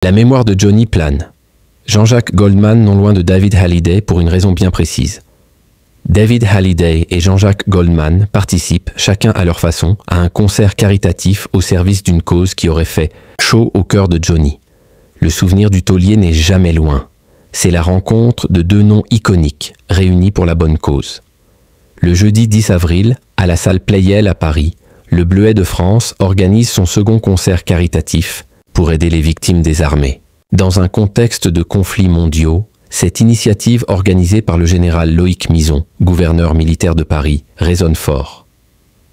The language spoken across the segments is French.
La mémoire de Johnny plane. Jean-Jacques Goldman non loin de David Hallyday pour une raison bien précise. David Hallyday et Jean-Jacques Goldman participent, chacun à leur façon, à un concert caritatif au service d'une cause qui aurait fait chaud au cœur de Johnny. Le souvenir du taulier n'est jamais loin. C'est la rencontre de deux noms iconiques, réunis pour la bonne cause. Le jeudi 10 avril, à la salle Pleyel à Paris, le Bleuet de France organise son second concert caritatif pour aider les victimes des armées. Dans un contexte de conflits mondiaux, cette initiative organisée par le général Loïc Mison, gouverneur militaire de Paris, résonne fort.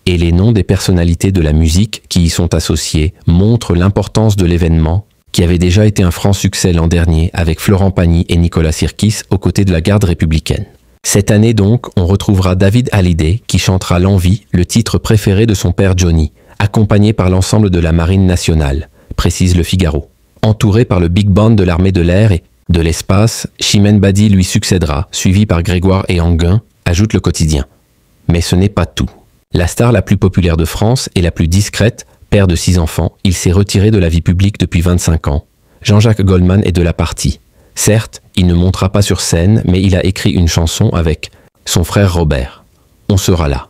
Et les noms des personnalités de la musique qui y sont associés montrent l'importance de l'événement qui avait déjà été un franc succès l'an dernier avec Florent Pagny et Nicolas Sirkis aux côtés de la garde républicaine. Cette année donc, on retrouvera David Hallyday qui chantera L'Envie, le titre préféré de son père Johnny, accompagné par l'ensemble de la Marine nationale, précise Le Figaro. Entouré par le Big Band de l'armée de l'air et de l'espace, Chimène Badi lui succédera, suivi par Grégoire et Anguin, ajoute Le Quotidien. Mais ce n'est pas tout. La star la plus populaire de France et la plus discrète, père de 6 enfants, il s'est retiré de la vie publique depuis 25 ans. Jean-Jacques Goldman est de la partie. Certes, il ne montera pas sur scène, mais il a écrit une chanson avec son frère Robert. On sera là.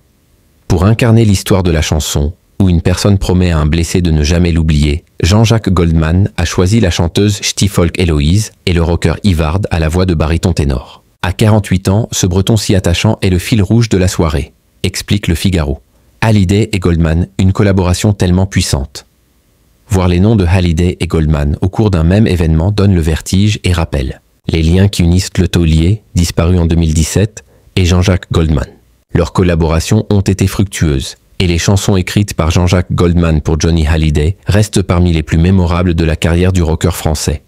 Pour incarner l'histoire de la chanson, où une personne promet à un blessé de ne jamais l'oublier, Jean-Jacques Goldman a choisi la chanteuse Ch'ti-folk Héloïse et le rocker Ivard à la voix de baryton ténor. À 48 ans, ce breton si attachant est le fil rouge de la soirée, explique Le Figaro. Hallyday et Goldman, une collaboration tellement puissante. Voir les noms de Hallyday et Goldman au cours d'un même événement donne le vertige et rappelle les liens qui unissent le taulier, disparu en 2017, et Jean-Jacques Goldman. Leurs collaborations ont été fructueuses, et les chansons écrites par Jean-Jacques Goldman pour Johnny Hallyday restent parmi les plus mémorables de la carrière du rocker français.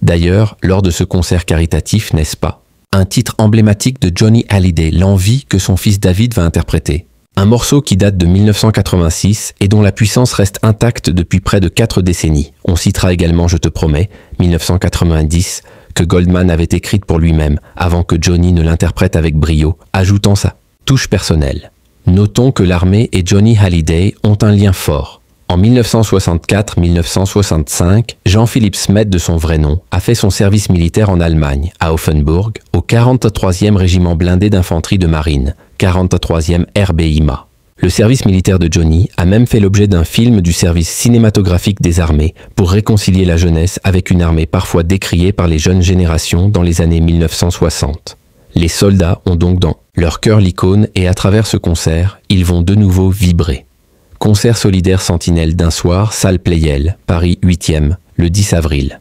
D'ailleurs, lors de ce concert caritatif, n'est-ce pas, un titre emblématique de Johnny Hallyday, L'Envie, que son fils David va interpréter. Un morceau qui date de 1986 et dont la puissance reste intacte depuis près de 4 décennies. On citera également Je te promets, 1990, que Goldman avait écrite pour lui-même, avant que Johnny ne l'interprète avec brio, ajoutant sa touche personnelle. Notons que l'armée et Johnny Hallyday ont un lien fort. En 1964-1965, Jean-Philippe Smet, de son vrai nom, a fait son service militaire en Allemagne, à Offenburg, au 43e régiment blindé d'infanterie de marine, 43e RBIMA. Le service militaire de Johnny a même fait l'objet d'un film du service cinématographique des armées pour réconcilier la jeunesse avec une armée parfois décriée par les jeunes générations dans les années 1960. Les soldats ont donc dans leur cœur l'icône et à travers ce concert, ils vont de nouveau vibrer. Concert solidaire Sentinelle d'un soir, salle Pleyel, Paris 8e, le 10 avril.